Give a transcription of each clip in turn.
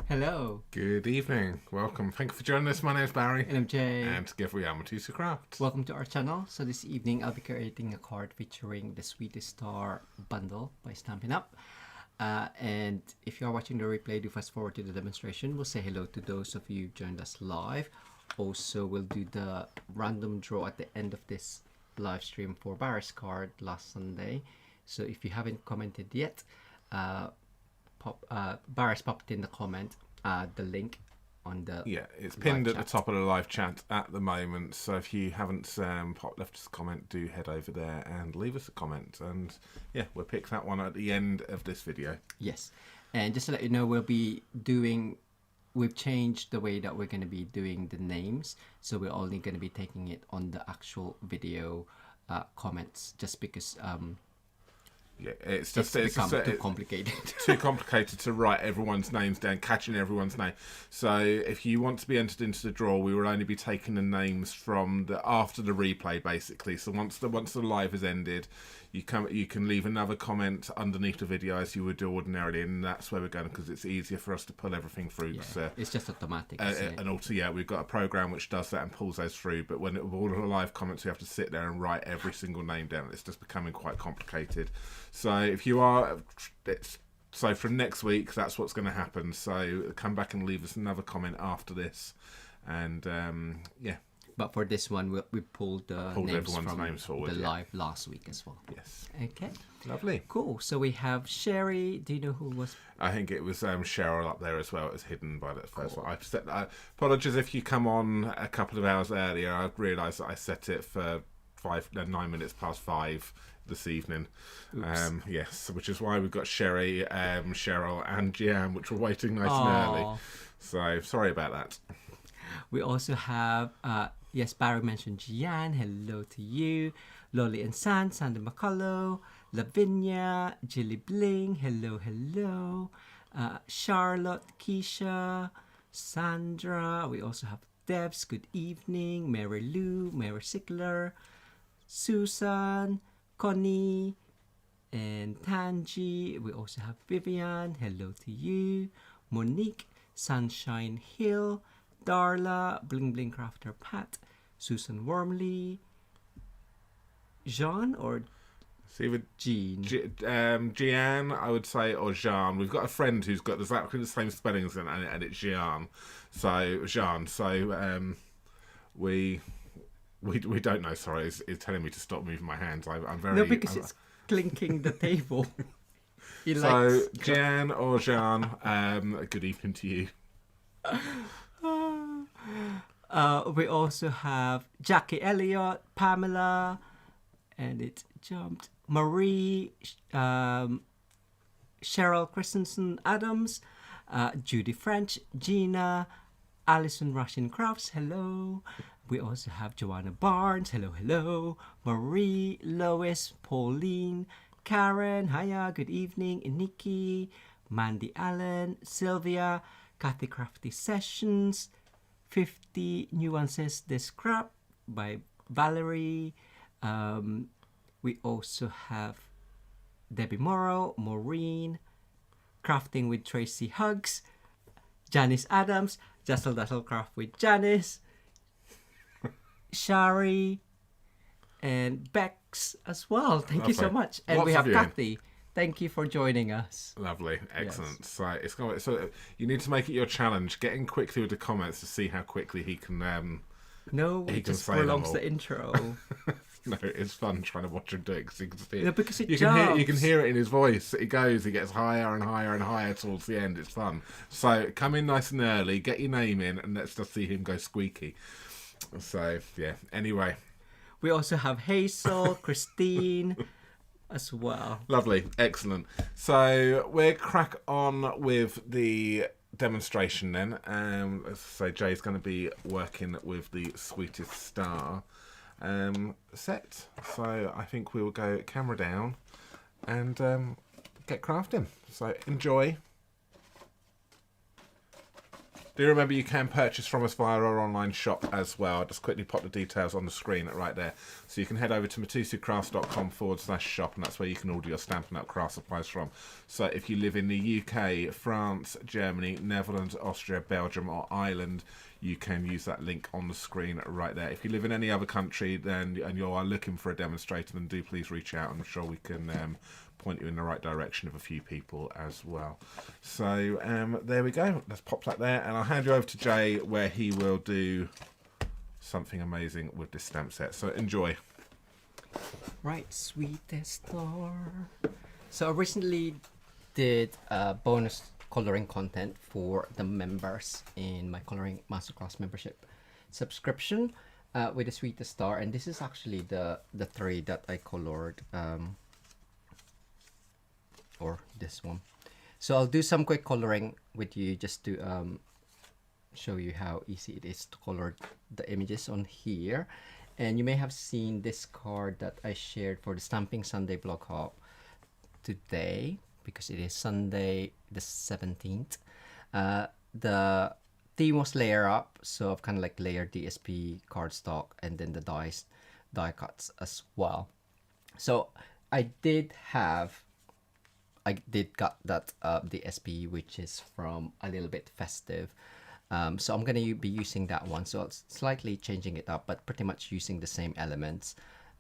Hello. Good evening. Welcome. Thank you for joining us. My name is Barry. And I'm Jay. And together we are Mitosu Craft. Welcome to our channel. So this evening I'll be creating a card featuring the Sweetest Star bundle by Stampin Up. And if you are watching the replay, do fast forward to the demonstration. We'll say hello to those of you who joined us live. Also, we'll do the random draw at the end of this live stream for Barry's card last Sunday. So if you haven't commented yet, Barry's popped in the comment the link on the it's pinned at the top of the live chat at the moment. So if you haven't left us a comment, do head over there and leave us a comment. And yeah, we'll pick that one at the end of this video. Yes, and just to let you know, we've changed the way that we're going to be doing the names. So we're only going to be taking it on the actual video comments, just because it's become too complicated. Too complicated to write everyone's names down, catching everyone's name. So if you want to be entered into the draw, we will only be taking the names from after the replay, basically. So once the live has ended, you can leave another comment underneath the video as you would do ordinarily, and that's where we're going, because it's easier for us to pull everything through. Yeah, it's just automatic. Isn't it? And also, we've got a program which does that and pulls those through. But when all the live comments, we have to sit there and write every single name down. It's just becoming quite complicated. So if you are, so from next week, that's what's going to happen. So come back and leave us another comment after this, and But for this one, we pulled names from names forward, the live last week as well. Yes. Okay. Lovely. Cool. So we have Sherry. Do you know who was? I think it was Cheryl up there as well. It was hidden by that first one. Apologies if you come on a couple of hours earlier. I realised that I set it for 9 minutes past 5 this evening. Yes, which is why we've got Sherry, Cheryl and Jan, which were waiting nice and early. So sorry about that. We also have yes, Barry mentioned Gian. Hello to you. Lolly and Sandy McCullough, Lavinia, Jilly Bling. Hello. Charlotte, Keisha, Sandra. We also have Debs. Good evening. Mary Lou, Mary Sickler, Susan, Connie, and Tanji. We also have Vivian. Hello to you. Monique, Sunshine Hill, Darla, Bling Bling Crafter Pat, Susan Wormley, Jean or Jean? Jean, I would say, or Jean. We've got a friend who's got exactly the same spellings and it's Jean. So Jean. So we don't know. Sorry, it's telling me to stop moving my hands. I'm very it's clinking the table. Jan or Jean. Good evening to you. We also have Jackie Elliott, Pamela, and it jumped. Marie, Cheryl Christensen Adams, Judy French, Gina, Alison Russian Crafts. Hello. We also have Joanna Barnes. Hello. Marie, Lois, Pauline, Karen. Hiya. Good evening. Nikki, Mandy Allen, Sylvia, Kathy Crafty Sessions, 50 Nuances This Scrap by Valerie. We also have Debbie Morrow, Maureen, Crafting with Tracy Hugs, Janice Adams, Jessel Dazzle Craft with Janice, Shari, and Bex as well. Thank you so much. And we have Kathy. Thank you for joining us. Lovely, excellent. Yes. So you need to make it your challenge. Get in quickly with the comments to see how quickly he can. It just prolongs the intro. No, it's fun trying to watch him do it because you can see it. No, because you can hear it in his voice. He gets higher and higher and higher towards the end. It's fun. So come in nice and early, get your name in, and let's just see him go squeaky. So yeah. Anyway, we also have Hazel, Christine, as well. Lovely, excellent. So we'll crack on with the demonstration then. So Jay's going to be working with the Sweetest Star set. So I think we will go camera down and get crafting. So enjoy. Do remember you can purchase from us via our online shop as well. I'll just quickly pop the details on the screen right there. So you can head over to mitosukcrafts.com/shop, and that's where you can order your Stampin' Up! Craft supplies from. So if you live in the UK, France, Germany, Netherlands, Austria, Belgium or Ireland, you can use that link on the screen right there. If you live in any other country and you are looking for a demonstrator, then do please reach out. I'm sure we can point you in the right direction of a few people as well. So there we go. Let's pop that there, and I'll hand you over to Jay, where he will do something amazing with this stamp set. So enjoy. Right, Sweetest Star. So I recently did bonus coloring content for the members in my coloring masterclass membership subscription with the Sweetest Star, and this is actually the three that I colored, or this one. So I'll do some quick coloring with you just to show you how easy it is to color the images on here. And you may have seen this card that I shared for the Stamping Sunday blog hop today, because it is Sunday the 17th. The theme was layer up, so I've kind of like layered DSP cardstock and then the die cuts as well. So I did got that DSP, which is from A Little Bit Festive. So I'm going to be using that one. So it's slightly changing it up, but pretty much using the same elements,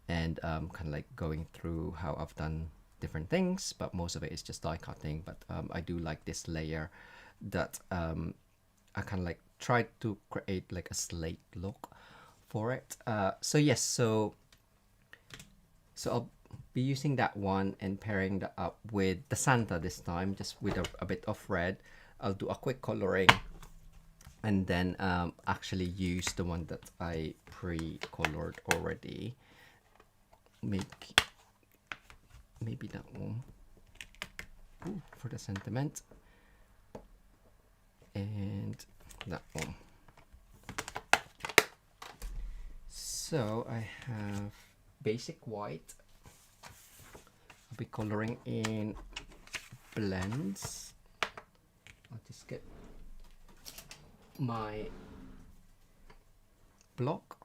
and kind of like going through how I've done different things, but most of it is just die cutting. But I do like this layer that I kind of like tried to create like a slate look for it. So yes, so I'll be using that one and pairing that up with the Santa this time, just with a bit of red. I'll do a quick coloring and then actually use the one that I pre-colored already. Maybe that one. Ooh, for the sentiment, and that one. So I have basic white. I'll be coloring in blends. I'll just get my block.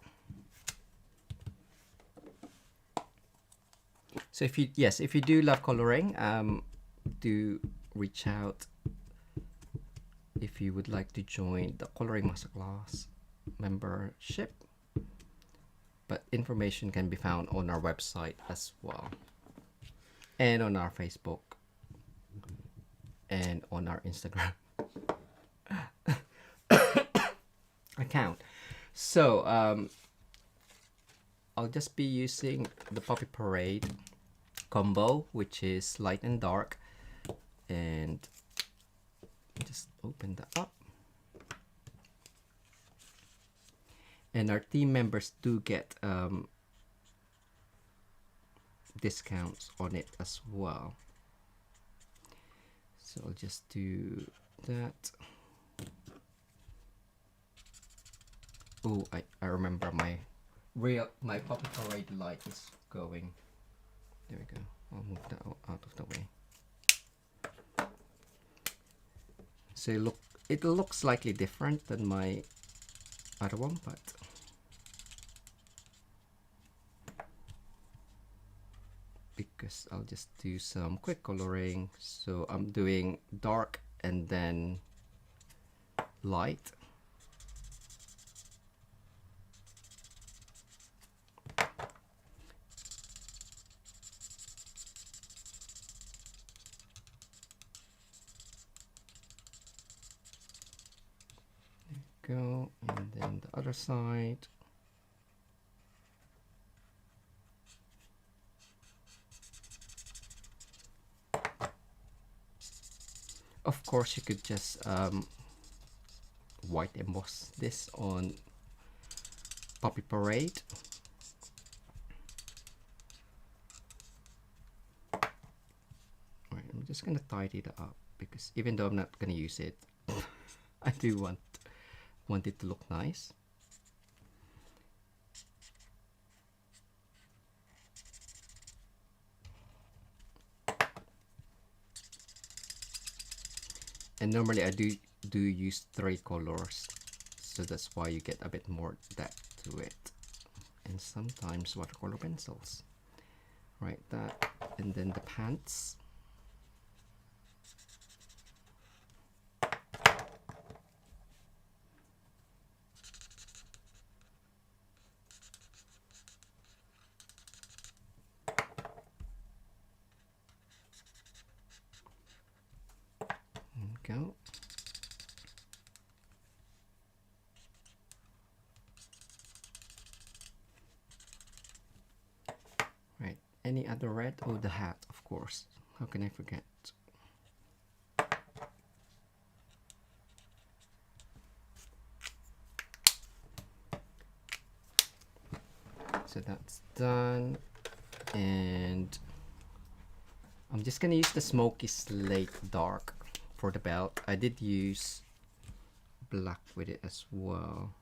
So if you do love coloring, do reach out if you would like to join the coloring masterclass membership. But information can be found on our website as well, and on our Facebook, and on our Instagram account. So I'll just be using the Poppy Parade combo, which is light and dark, and just open that up. And our team members do get discounts on it as well. So I'll just do that. Oh, I remember my Poppy Parade light is going. There we go. I'll move that out of the way. So it looks slightly different than my other one, but because I'll just do some quick coloring. So I'm doing dark and then light. Go, and then the other side. Of course, you could just white emboss this on Poppy Parade. Right, I'm just gonna tidy it up, because even though I'm not gonna use it, I do want it to look nice. And normally I do do use 3 colors, so that's why you get a bit more depth to it. And sometimes watercolor pencils. Right, that, and then the pants. Go. Right, any other red? Oh, the hat, of course. How can I forget? So that's done, and I'm just gonna use the smoky slate dark for the belt. I did use black with it as well.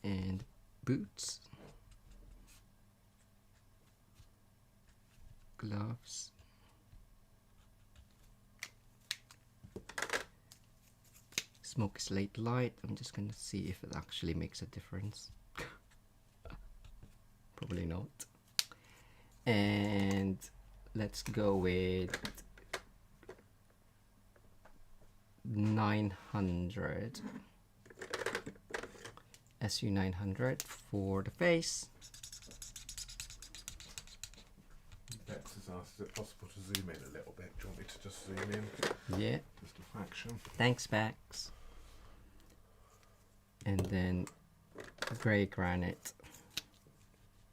And boots, gloves, smoky slate light. I'm just gonna see if it actually makes a difference. Probably not. And let's go with 900 SU 900 for the face. Bex has asked, is it possible to zoom in a little bit? Do you want me to just zoom in? Yeah. Just a fraction. Thanks, Bex. And then grey granite.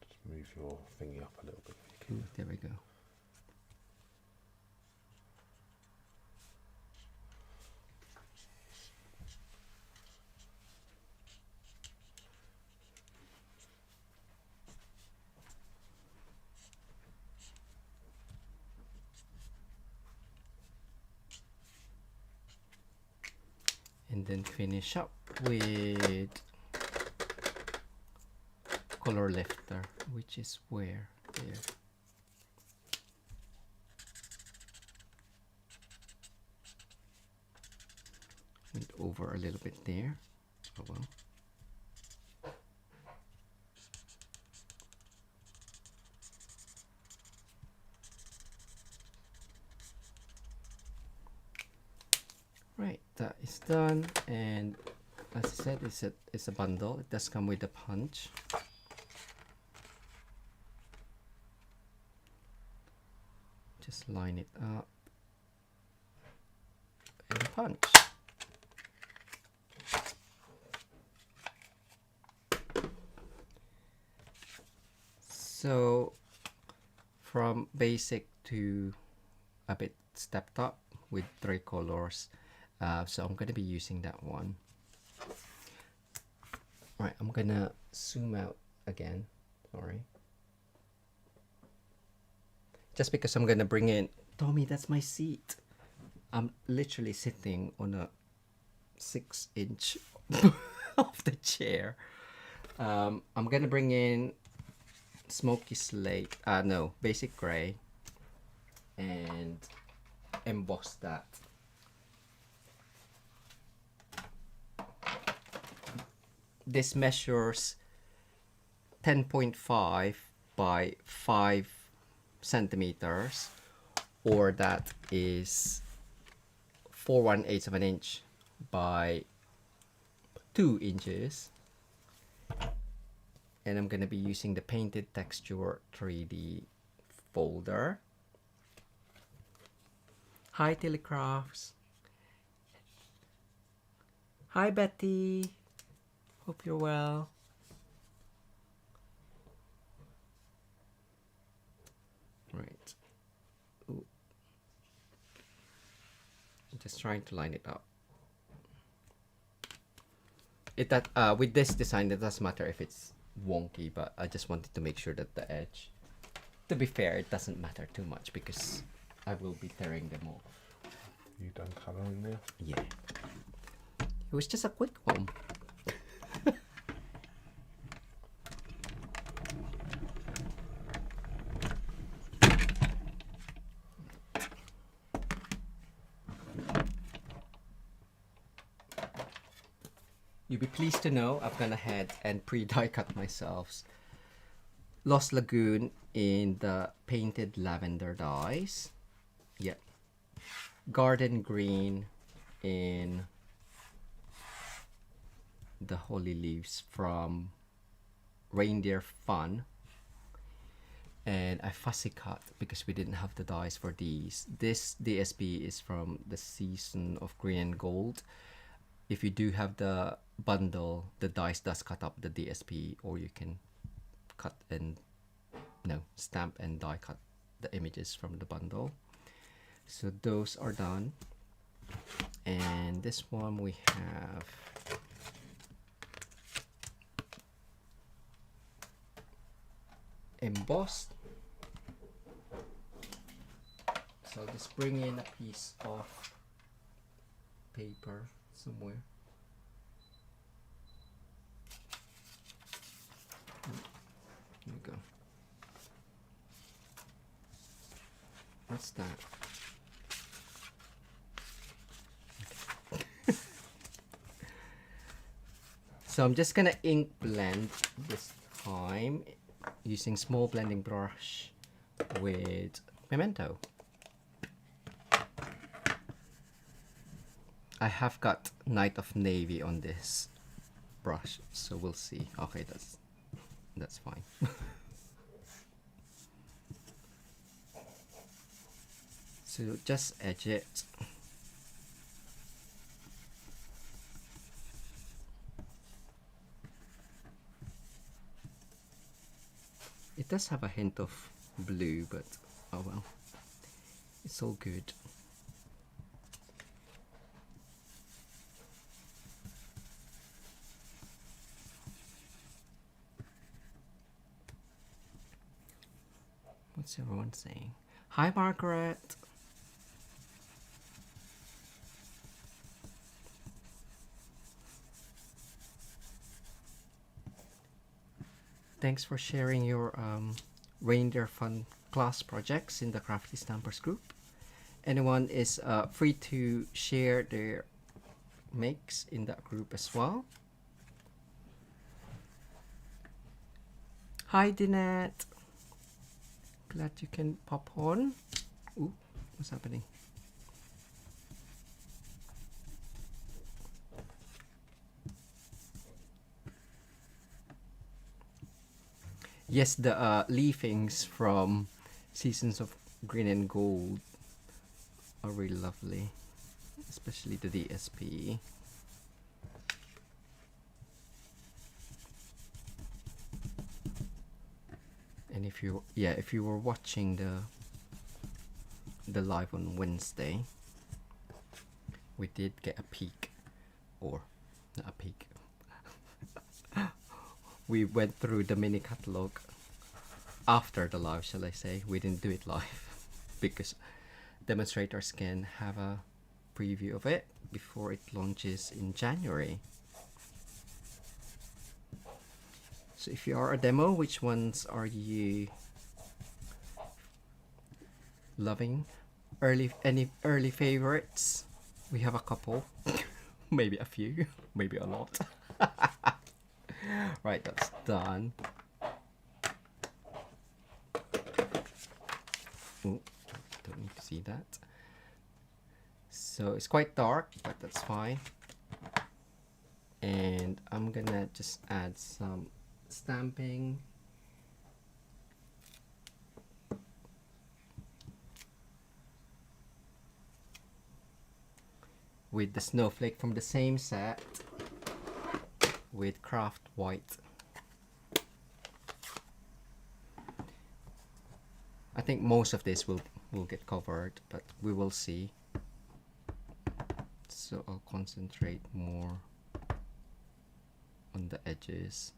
Just move your thingy up a little bit if you can. There we go. And then finish up with color lifter, which is where? There. Went over a little bit there. Oh well. Right, that is done, and as I said, it's a bundle. It does come with a punch. Just line it up and punch. So from basic to a bit stepped up with 3 colors. So I'm going to be using that one. Right, I'm going to zoom out again. Sorry. Just because I'm going to bring in... Tommy, that's my seat. I'm literally sitting on a 6-inch of the chair. I'm going to bring in smoky slate. No, basic gray. And emboss that. This measures 10.5 by 5 centimeters, or that is 4/1/8 of an inch by 2 inches. And I'm going to be using the Painted Texture 3D folder. Hi, Telecrafts. Hi, Betty. Hope you're well. Right. Ooh. I'm just trying to line it up. With this design, it doesn't matter if it's wonky, but I just wanted to make sure that the edge, to be fair, it doesn't matter too much because I will be tearing them off. You done colouring now? Yeah. It was just a quick one. You'll be pleased to know I've gone ahead and pre-die cut myself Lost Lagoon in the painted lavender dyes. Yep. Garden green in the holy leaves from Reindeer Fun. And I fussy cut because we didn't have the dyes for these. This DSP is from the season of green and gold. If you do have the bundle, the dice does cut up the DSP, or you can cut and stamp and die cut the images from the bundle. So those are done. And this one we have embossed. So I'll just bring in a piece of paper somewhere. Here we go. What's that? Okay. So I'm just gonna ink blend this time using small blending brush with pimento. I have got Night of Navy on this brush, so we'll see. Okay, that's fine. So just edge it. It does have a hint of blue, but oh well, it's all good. What's everyone saying? Hi, Margaret. Thanks for sharing your Reindeer Fun class projects in the Crafty Stampers group. Anyone is free to share their makes in that group as well. Hi, Dinette. Glad you can pop on. Ooh, what's happening? Yes, the leafings from Seasons of Green and Gold are really lovely, especially the DSP. And if you were watching the live on Wednesday, we did get a peek, or not a peek. We went through the mini catalog after the live, shall I say. We didn't do it live because demonstrators can have a preview of it before it launches in January. So if you are a demo, which ones are you loving? Any early favorites? We have a couple, maybe a few, maybe a lot. Right, that's done. Ooh, don't need to see that. So it's quite dark, but that's fine. And I'm gonna just add some stamping. With the snowflake from the same set with Craft White. I think most of this will get covered, but we will see. So I'll concentrate more on the edges.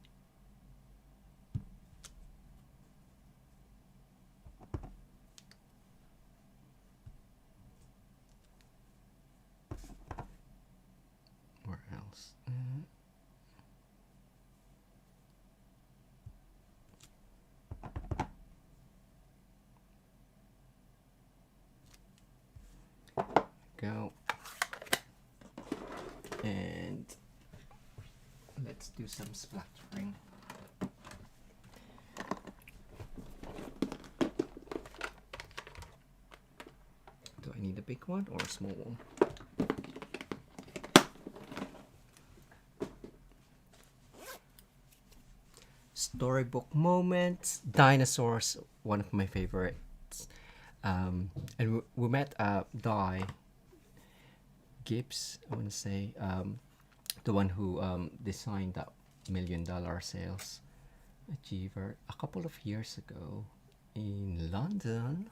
else? Go. And let's do some splattering. Do I need a big one or a small one? Storybook moments. Dinosaurs, one of my favorites. And we met Di Gibbs, I want to say, the one who designed that $1 million sales achiever a couple of years ago in London,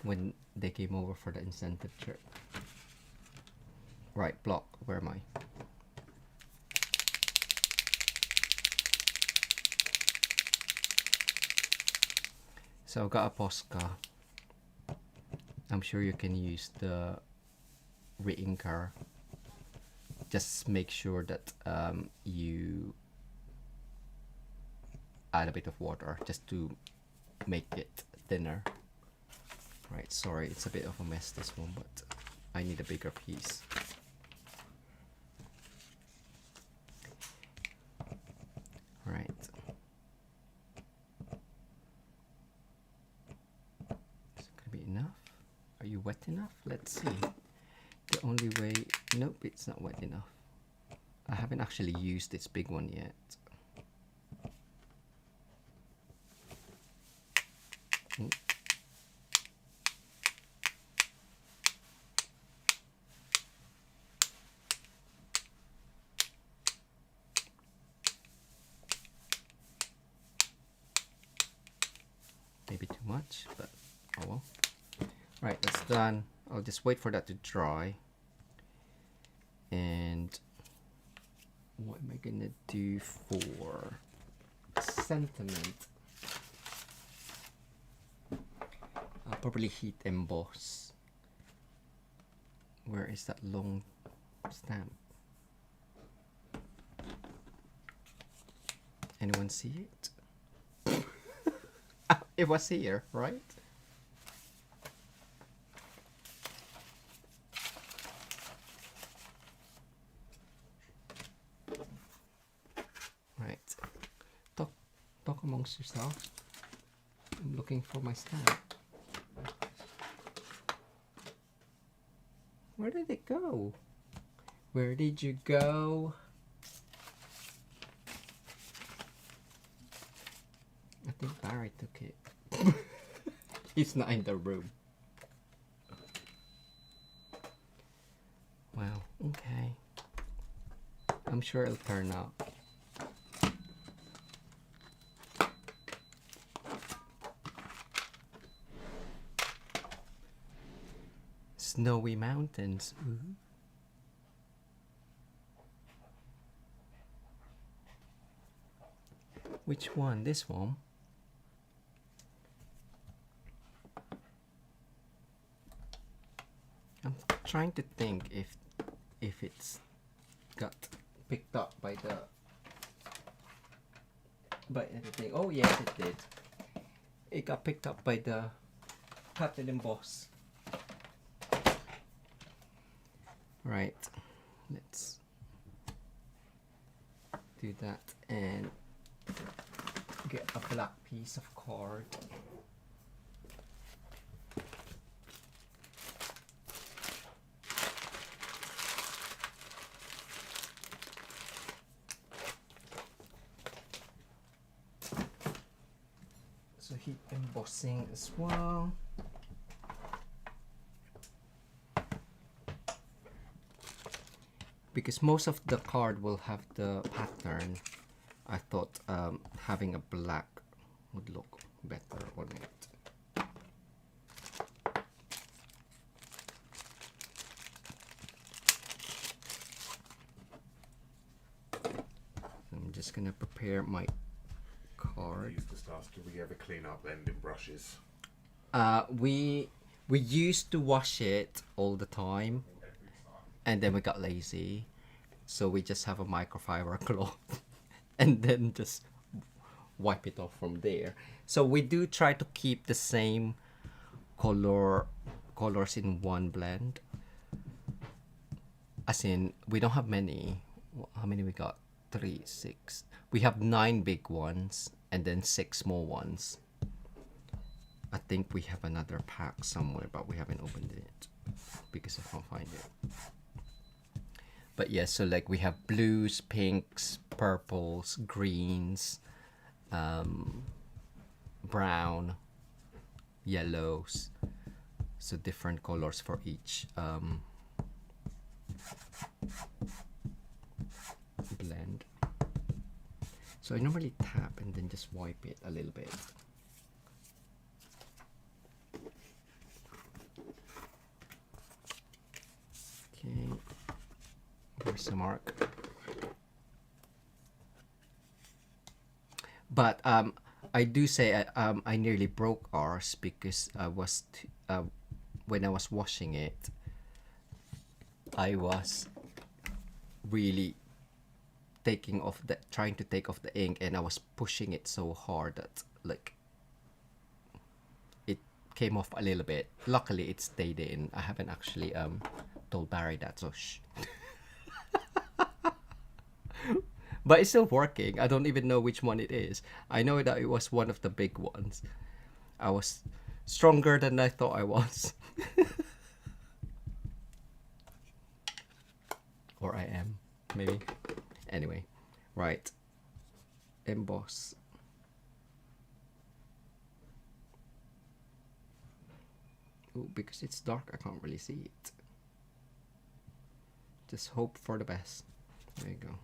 when they came over for the incentive trip. Right, block, where am I? So I got a Posca. I'm sure you can use the re-inker. Just make sure that you add a bit of water just to make it thinner. Right, sorry, it's a bit of a mess this one, but I need a bigger piece. Right. Is it gonna be enough? Are you wet enough? Let's see. The only way, nope, it's not wet enough. I haven't actually used this big one yet. Ooh. Maybe too much, but oh well. Right, that's done. I'll just wait for that to dry. And what am I gonna do for sentiment? I'll probably heat emboss. Where is that long stamp? Anyone see it? It was here, right? Right. Talk amongst yourself. I'm looking for my stamp. Where did it go? Where did you go? I think Barry took it. He's not in the room. Well, okay. I'm sure it'll turn out. Snowy mountains. Ooh. Which one? This one? I'm trying to think if it's got picked up by anything. Oh yes, it did. It got picked up by the cut and emboss. Right, let's do that and get a black piece of card. So heat embossing as well. Because most of the card will have the pattern, I thought having a black would look better on it. I'm just gonna prepare my card. Just ask, do we ever clean up ending brushes? We used to wash it all the time, and then we got lazy. So we just have a microfiber cloth and then just wipe it off from there. So we do try to keep the same colors in one blend. As in, we don't have many. How many we got? 3, 6. We have 9 big ones and then 6 small ones. I think we have another pack somewhere, but we haven't opened it because I can't find it. But yeah, so like we have blues, pinks, purples, greens, brown, yellows. So different colors for each blend. So I normally tap and then just wipe it a little bit. Okay, where's the mark? But I do say I nearly broke ours because I was when I was washing it, I was really trying to take off the ink, and I was pushing it so hard that like it came off a little bit. Luckily it stayed in. I haven't actually told Barry that, so shh. But it's still working. I don't even know which one it is. I know that it was one of the big ones. I was stronger than I thought I was. Or I am, maybe. Anyway, right. Emboss. Ooh, because it's dark, I can't really see it. Just hope for the best. There you go.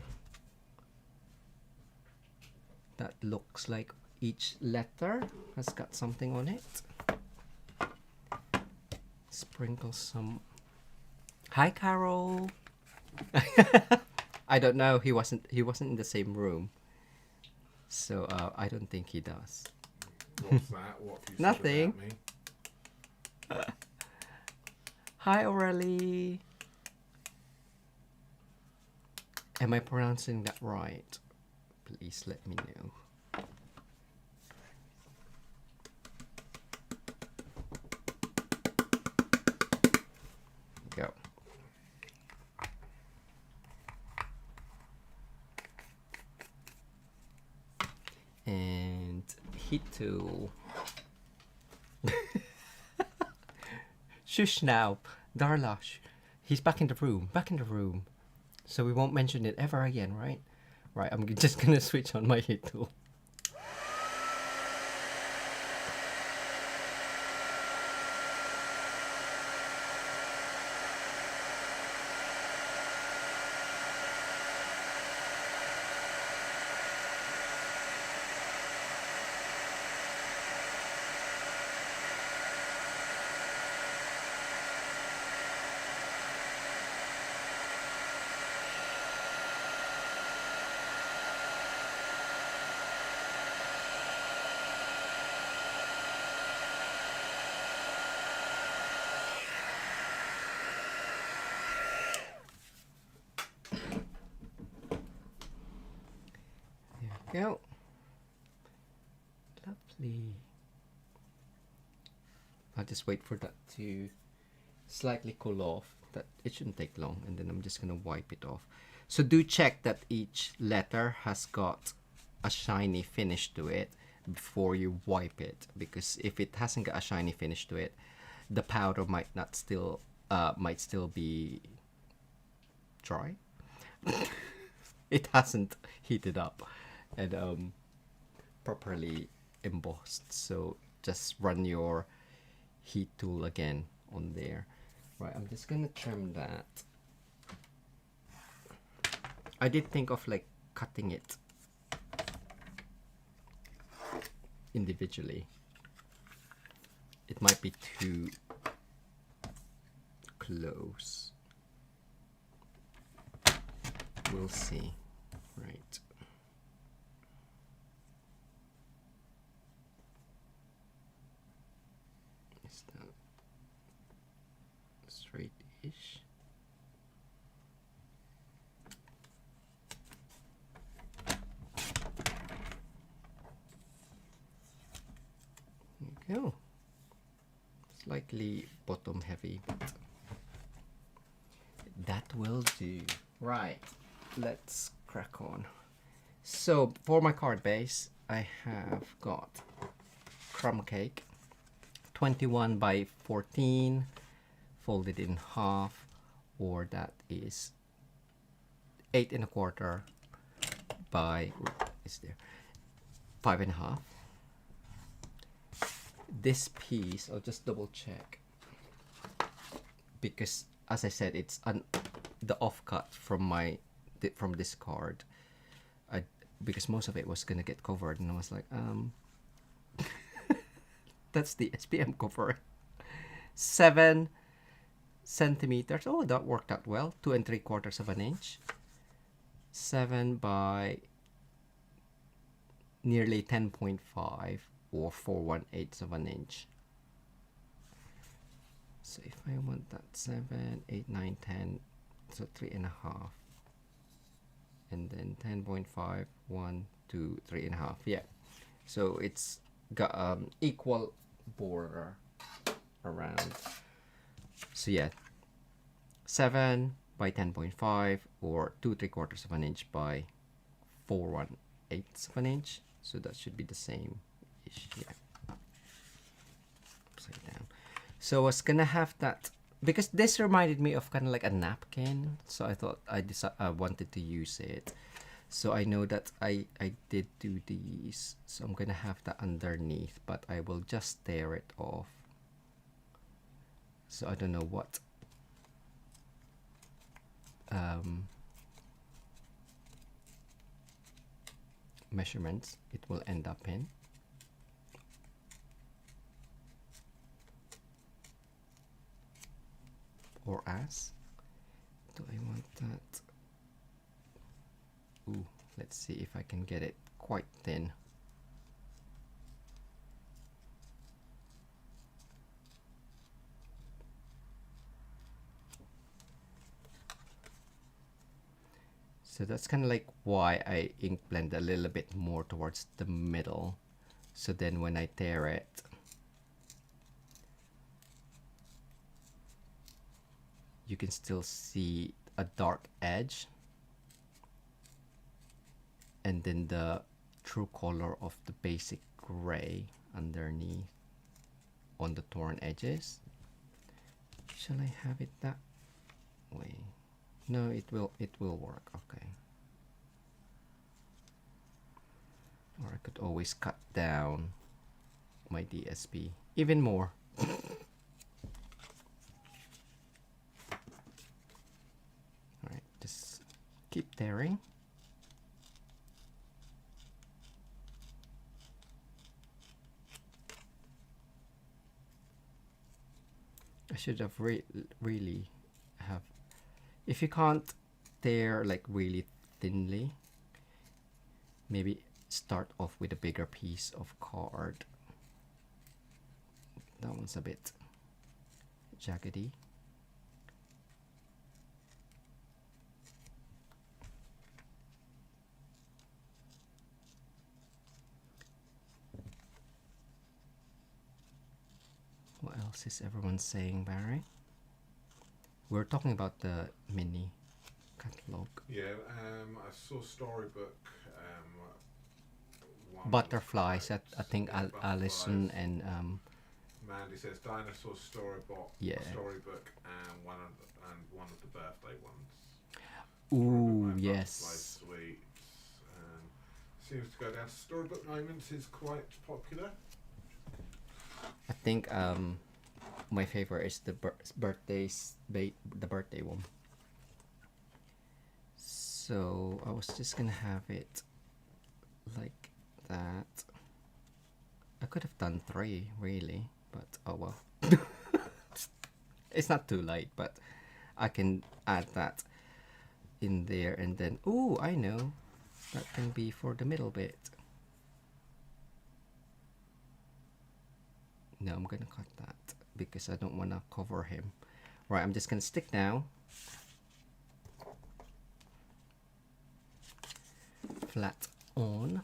That looks like each letter has got something on it. Sprinkle some. Hi, Carol. I don't know. He wasn't in the same room, so I don't think he does. What's that? What have you Nothing. said about me? Hi, Aurelie. Am I pronouncing that right? Please let me know. Go. And heat tool. Shush now, Darla. He's back in the room. Back in the room. So we won't mention it ever again, right? Right, I'm just gonna switch on my heat tool. Go. Lovely. I'll just wait for that to slightly cool off. That it shouldn't take long, and then I'm just gonna wipe it off. So do check that each letter has got a shiny finish to it before you wipe it, because if it hasn't got a shiny finish to it, the powder might still be dry. It hasn't heated up and properly embossed. So just run your heat tool again on there. Right, I'm just gonna trim that. I did think of like cutting it individually. It might be too close. We'll see. Right. Is that straight-ish? Oh, slightly bottom heavy, but that will do. Right, let's crack on. So for my card base, I have got crumb cake, 21 by 14, folded in half, or that is 8 1/4 by, is there, 5 1/2. This piece, I'll just double check, because as I said, it's the offcut from from this card. Because most of it was gonna get covered, and I was like, that's the SPM cover. 7 centimeters. Oh, that worked out well. 2 3/4 of an inch. 7 by nearly 10.5 or 4 1/8 of an inch. So if I want that 7, 8, 9, 10, so 3 1/2, and then 10.5, 1, 2, 3 1/2. Yeah, so it's got equal border around. So yeah, 7 by 10.5 or 2 3/4 of an inch by 4 1/8 of an inch. So that should be the same ish. Yeah, upside down. So I was gonna have that because this reminded me of kind of like a napkin. So I thought I wanted to use it. So I know that I did do these. So I'm gonna have that underneath, but I will just tear it off. So I don't know what measurements it will end up in. Or as. Do I want that? Ooh, let's see if I can get it quite thin. So that's kind of like why I ink blend a little bit more towards the middle. So then when I tear it, you can still see a dark edge. And then the true color of the basic gray underneath on the torn edges. Shall I have it that way? No, it will work. Okay. Or I could always cut down my DSP even more. Alright, just keep tearing. I should have really have, if you can't tear like really thinly, maybe start off with a bigger piece of card. That one's a bit jaggedy. What else is everyone saying, Barry? We're talking about the mini catalog. Yeah, I saw Storybook. Butterflies. I think Alison and Mandy says dinosaur storybook. Yeah. Storybook and one of the birthday ones. Ooh, yes. Sweet. Seems to go down. Storybook Moments is quite popular. I think my favorite is the birthday one. So I was just gonna have it like that. I could have done 3 really, but oh well. It's not too late, but I can add that in there, and then ooh, I know that can be for the middle bit. No, I'm gonna cut that because I don't want to cover him. Right, I'm just gonna stick down flat on.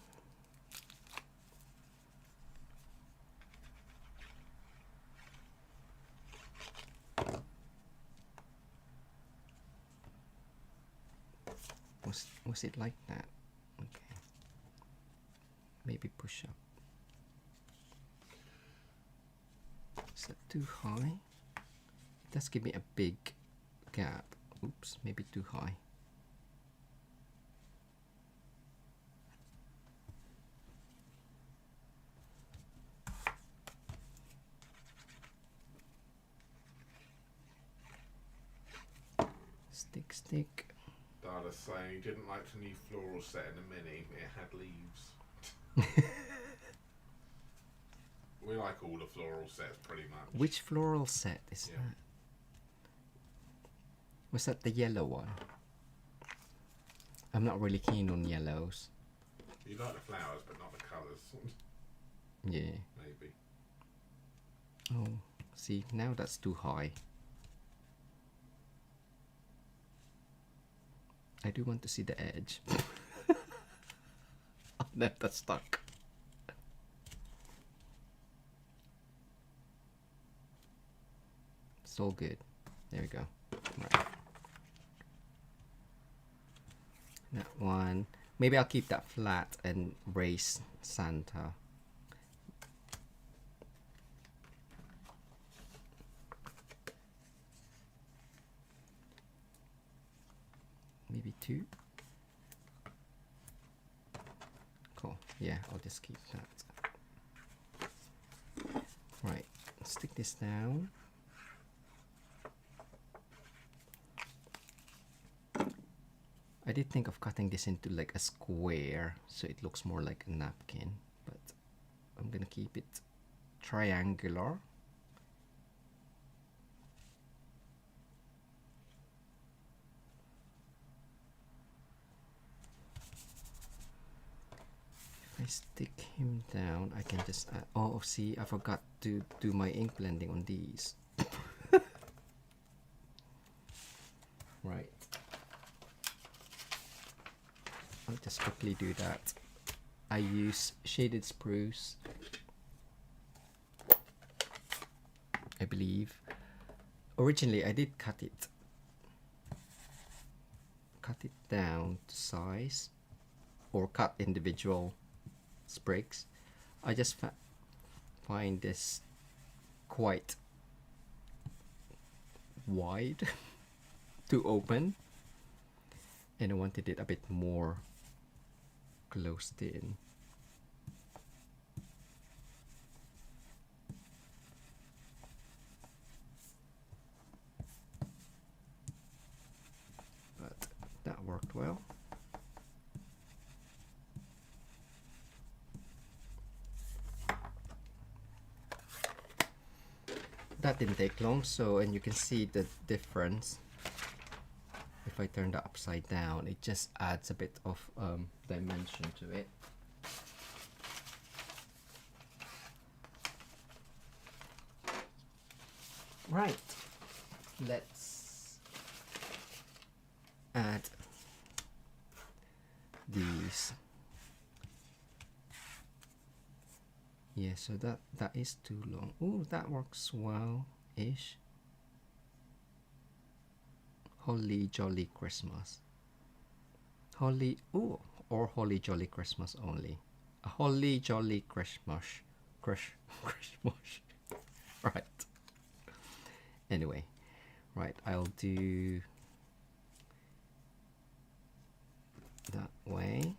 Was it like that? Okay. Maybe push up. Is that too high? It does give me a big gap. Oops, maybe too high. Stick. Dada's saying he didn't like the new floral set in the mini. It had leaves. We like all the floral sets pretty much. Which floral set is that? Was that the yellow one? I'm not really keen on yellows. You like the flowers, but not the colours. Yeah. Maybe. Oh, see, now that's too high. I do want to see the edge. Oh, that's stuck. It's all good. There we go. Right. That one. Maybe I'll keep that flat and raise Santa. Maybe 2. Cool. Yeah, I'll just keep that. Right. Stick this down. I did think of cutting this into like a square so it looks more like a napkin, but I'm gonna keep it triangular. If I stick him down, I can just add, oh, see, I forgot to do my ink blending on these. Right. I'll just quickly do that. I use shaded spruce, I believe. Originally I did cut it down to size, or cut individual sprigs. I just find this quite wide to open, and I wanted it a bit more closed in. But that worked well. That didn't take long, so, and you can see the difference. If I turn that upside down, it just adds a bit of dimension to it. Right, let's add these. Yeah, so that is too long. Ooh, that works well-ish. Holly Jolly Christmas. Holly, ooh, or Holly Jolly Christmas only. A Holly Jolly Christmas. Christmas. Right. Anyway, right, I'll do that way.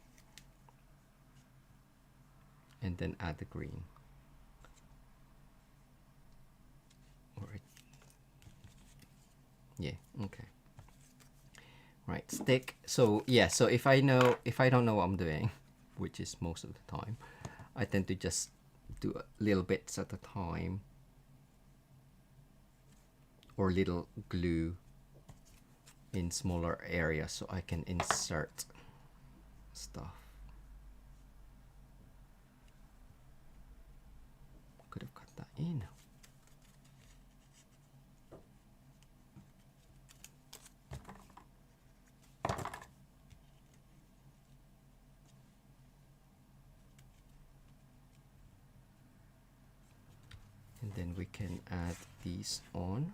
And then add the green. Or it, yeah, okay. Right, stick. So yeah, so if I don't know what I'm doing, which is most of the time, I tend to just do little bits at a time, or little glue in smaller areas so I can insert stuff. Could have cut that in. And then we can add these on.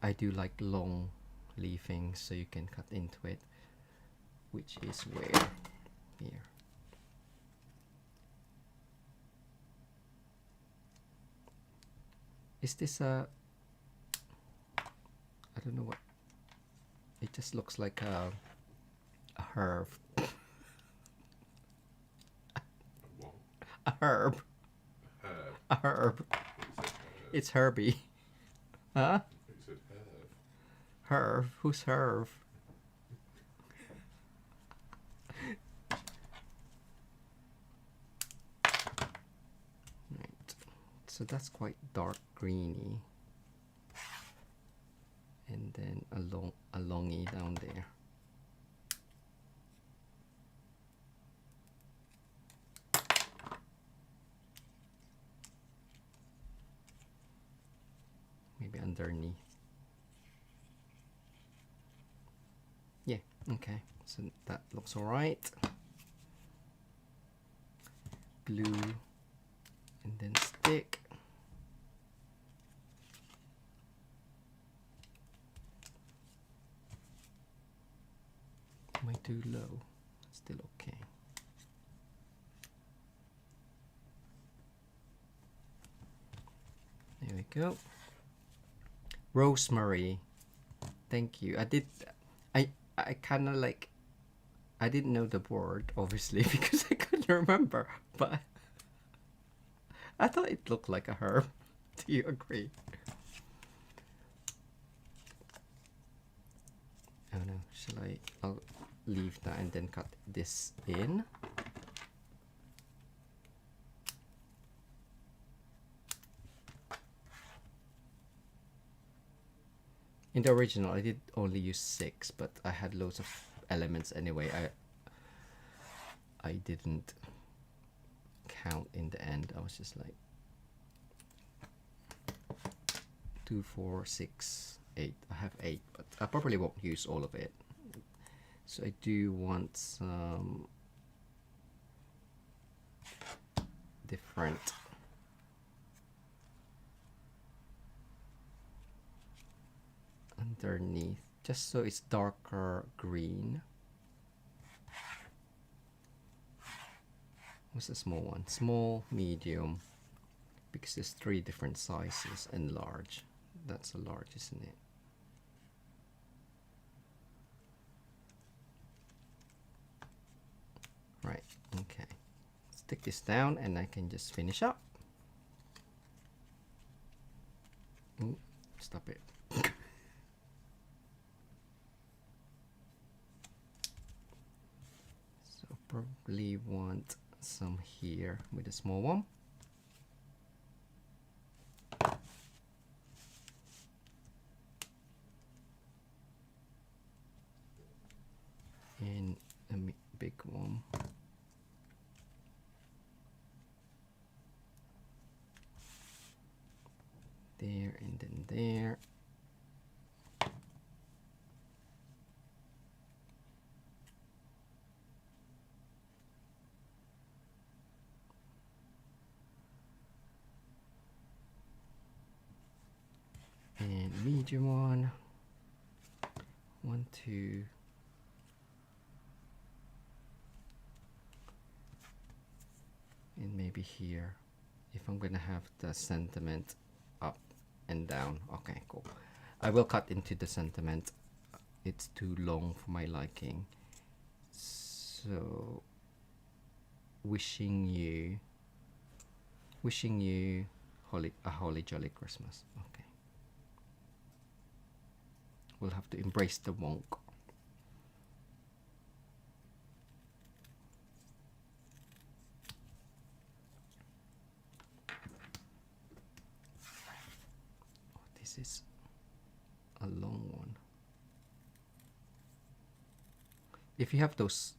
I do like long leafings, so you can cut into it, which is where here. Is this a, I don't know what, it just looks like a herb. A herb. A herb. It's Herbie. Huh? Herb. Who's Herb? Right. So that's quite dark greeny. And then a longy down there. Maybe underneath. Yeah, okay. So that looks alright. Blue. And then stick. Am I too low? Still okay. There we go. Rosemary. Thank you. I kind of like, I didn't know the word, obviously, because I couldn't remember, but I thought it looked like a herb. Do you agree? Oh no, shall I? I'll leave that and then cut this in. In the original, I did only use 6, but I had loads of elements anyway. I didn't count in the end. I was just like 2, 4, 6, 8. I have 8, but I probably won't use all of it. So I do want some different underneath, just so it's darker green. What's the small one? Small, medium, because there's 3 different sizes, and large. That's a large, isn't it? Right, okay. Stick this down and I can just finish up. Ooh, stop it. So probably want some here with a small one. And a big one. There and then there. And medium one. 1, 2. And maybe here, if I'm gonna have the sentiment up and down. Okay, cool. I will cut into the sentiment. It's too long for my liking. So wishing you a holly jolly Christmas. Okay. We'll have to embrace the wonk. This is a long one. If you have those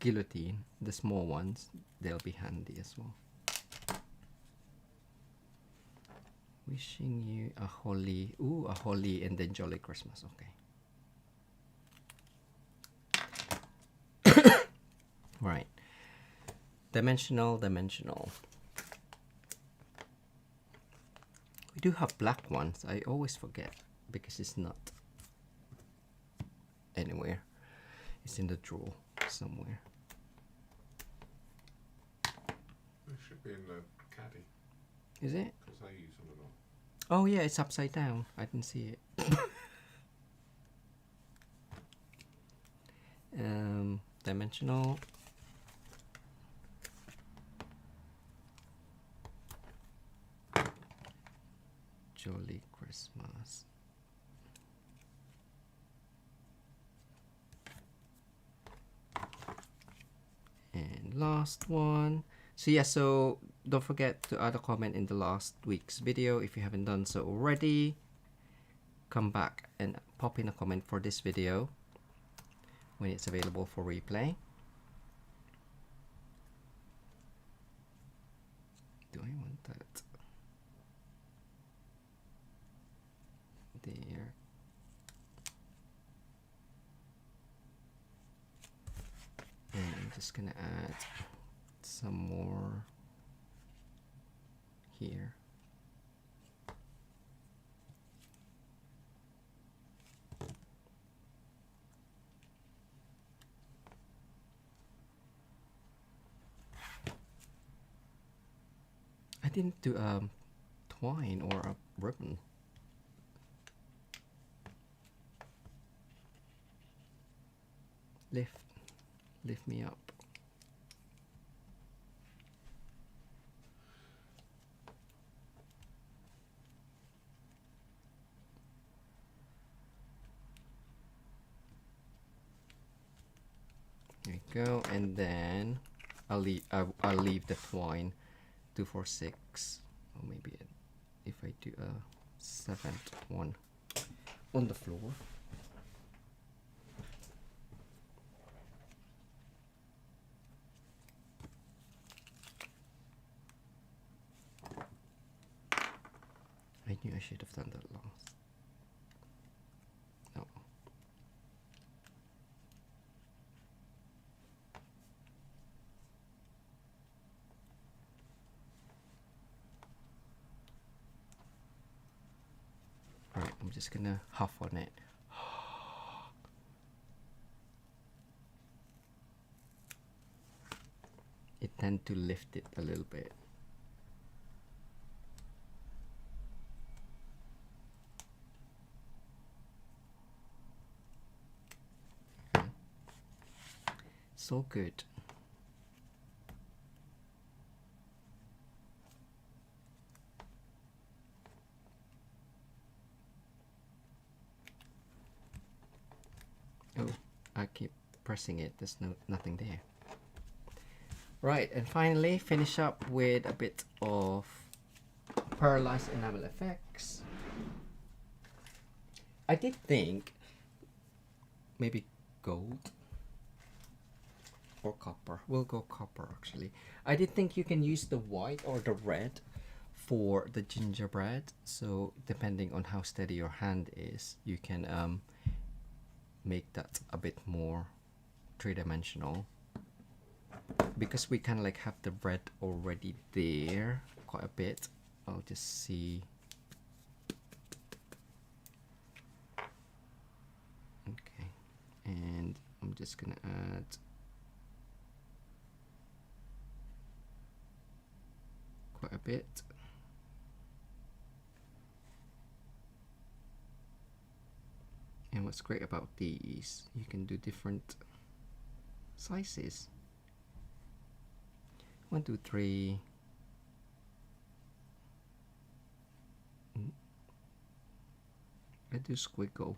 guillotine, the small ones, they'll be handy as well. Wishing you a holly, ooh, a holly and then jolly Christmas, okay. Right. Dimensional. We do have black ones. I always forget because it's not anywhere. It's in the drawer somewhere. It should be in the caddy. Is it? Because I use them a lot. Oh yeah, it's upside down. I didn't see it. Dimensional. Jolly Christmas. And last one. So yeah, so don't forget to add a comment in the last week's video if you haven't done so already. Come back and pop in a comment for this video when it's available for replay. Do I want that? There. And I'm just gonna add some more here. I didn't do twine or a ribbon. Lift me up. There you go, and then I'll leave the twine 2 4 6, or maybe if I do a 7th one on the floor. I knew I should have done that last. No. Right, I'm just gonna huff on it. It tends to lift it a little bit. So good. Oh, I keep pressing it. There's nothing there. Right, and finally finish up with a bit of pearlized enamel effects. I did think maybe gold or copper. We'll go copper actually. I did think you can use the white or the red for the gingerbread. So depending on how steady your hand is, you can make that a bit more three-dimensional. Because we kind of like have the red already there quite a bit. I'll just see. Okay, and I'm just gonna add quite a bit. And what's great about these, you can do different sizes. 1 2 3. I do squiggle.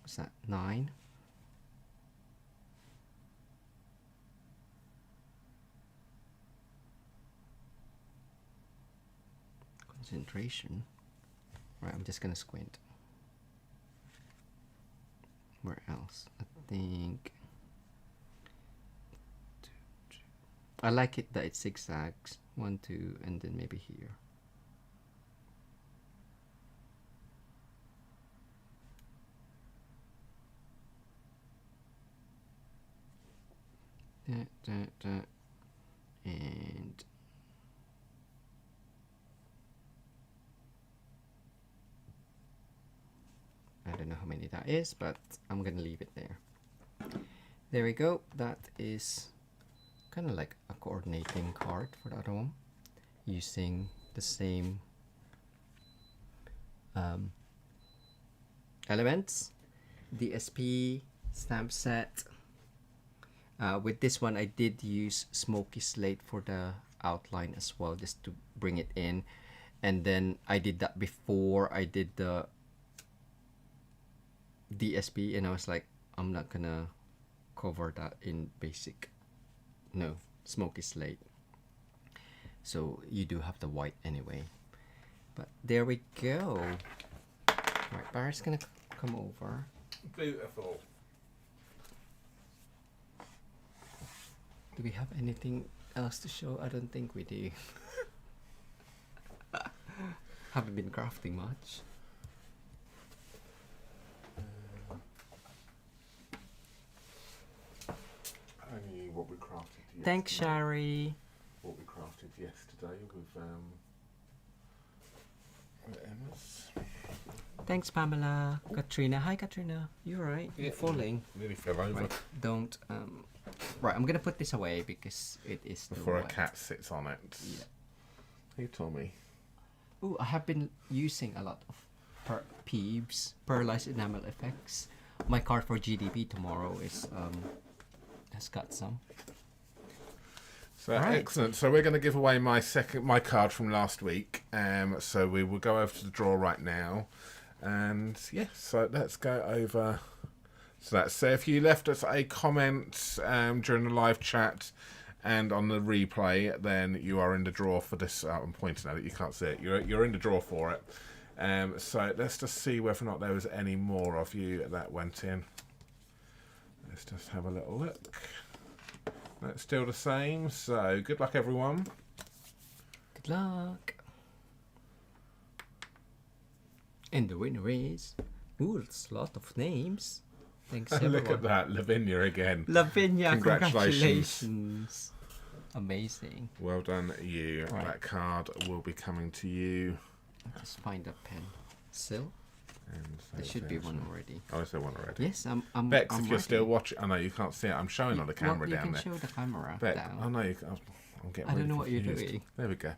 What's that? 9. Concentration. Right, I'm just gonna squint. Where else? I think I like it that it zigzags. 1 2 and then maybe here. And I don't know how many that is, but I'm gonna leave it there. There we go. That is kind of like a coordinating card for the other one, using the same elements. DSP stamp set. With this one, I did use smoky slate for the outline as well, just to bring it in. And then I did that before I did the DSP, and I was like, I'm not gonna cover that in basic. No, smoky slate. So you do have the white anyway. But there we go. Right, Barry's gonna come over. Beautiful. Do we have anything else to show? I don't think we do. Haven't been crafting much. Only what we crafted yesterday. Thanks, Shari. What we crafted yesterday with Emma's. Thanks, Pamela. Katrina. Hi, Katrina. You alright? You're falling. Nearly fell over. Right, don't. Right, I'm gonna put this away because it is still Before a wet. cat sits on it. Yeah. Who told me? Ooh, I have been using a lot of Peeves, Pearlized Enamel Effects. My card for GDP tomorrow is has got some. So Right. excellent. So we're going to give away my card from last week. So we will go over to the draw right now, and yeah. So let's go over. So if you left us a comment during the live chat and on the replay, then you are in the draw for this. I'm pointing at it. You can't see it. You're in the draw for it. So let's just see whether or not there was any more of you that went in. Let's just have a little look. That's still the same. So good luck, everyone. Good luck. And the winner is. Ooh, it's a lot of names. Thanks, everyone. Look at that, Lavinia again. Lavinia, Congratulations. congratulations. Amazing. Well done, you. Right. That card will be coming to you. Let's find a pen. Sil? And There should be one already. Oh, is there one already? Yes, I'm Bex, I'm if you're still ready. watching, I know you can't see it. I'm showing on the camera you down can there. show the camera Bex, down. oh no, I'm getting. I don't really know what you're confused. doing. There we go.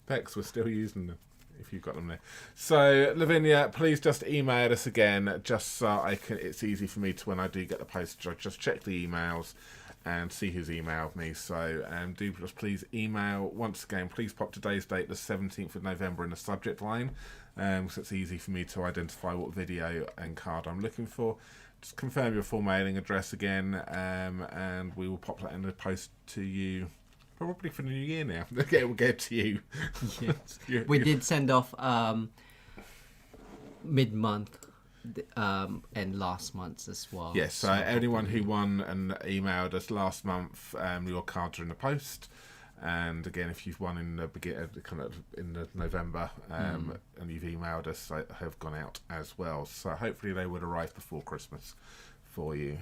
Bex, we're still using them. If you've got them there. So, Lavinia, please just email us again, just so I can. It's easy for me to, when I do get the postage, I just check the emails and see who's emailed me. So, do just please email once again. Please pop today's date, the 17th of November, in the subject line, so it's easy for me to identify what video and card I'm looking for. Just confirm your full mailing address again, and we will pop that in the post to you. Probably for the new year now. Okay, we'll get to you. Yes. You- We you- did send off mid-month and last month's as well. Yes, so anyone who won and emailed us last month, your cards are in the post. And again, if you've won in the kind of in the November, and you've emailed us, they have gone out as well. So hopefully they would arrive before Christmas for you.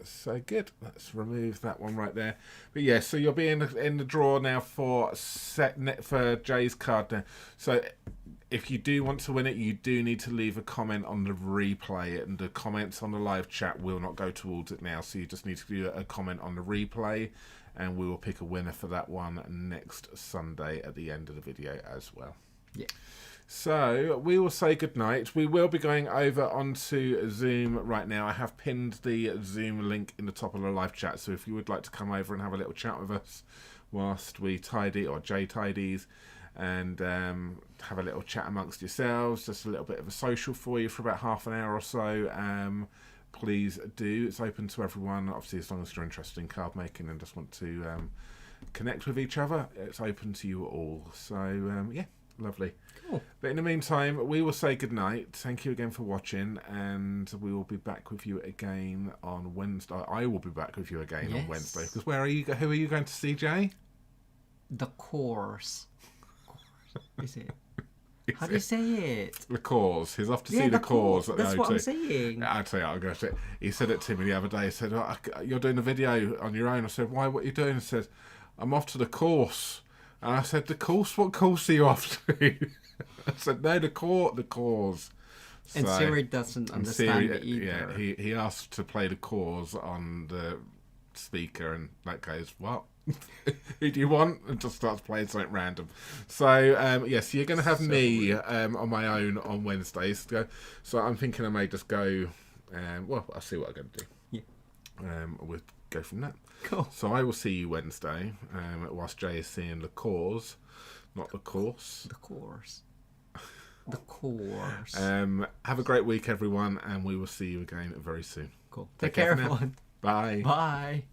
So good. Let's remove that one right there. But yeah, so you'll be in the draw now for Jay's card now. So if you do want to win it, you do need to leave a comment on the replay, and the comments on the live chat will not go towards it now. So you just need to do a comment on the replay, and we will pick a winner for that one next Sunday at the end of the video as well. Yeah. So we will say goodnight. We will be going over onto Zoom right now. I have pinned the Zoom link in the top of the live chat. So if you would like to come over and have a little chat with us whilst we tidy, or Jay tidies, and have a little chat amongst yourselves, just a little bit of a social for you for about half an hour or so, please do. It's open to everyone, obviously, as long as you're interested in card making and just want to connect with each other. It's open to you all. So yeah, lovely. Cool. But in the meantime, we will say goodnight. Thank you again for watching, and we will be back with you again on Wednesday. I will be back with you again on Wednesday. Because who are you going to see, Jay? The course. Is it? How do you say it? The cause. He's off to see the cause at the That's O2. what I'm saying. I'll tell you, I'll go to it. He said it to me the other day. He said, oh, you're doing a video on your own. I said, why? What are you doing? He said, I'm off to the course. And I said, the course? What course are you off to? I said, no, the cause. And So, Siri doesn't understand it yeah, either. he asked to play the cause on the speaker, and that goes, what? Who do you want? And just starts playing something random. So yes, you're going to have me on my own on Wednesdays. So I'm thinking I may just go. Well, I'll see what I'm going to do. Yeah. We'll go from that. Cool. So I will see you Wednesday. Whilst Jay is seeing the cause, not the course. The course. The course. Have a great week, everyone, and we will see you again very soon. Cool. Take care, for now. everyone. Bye. Bye.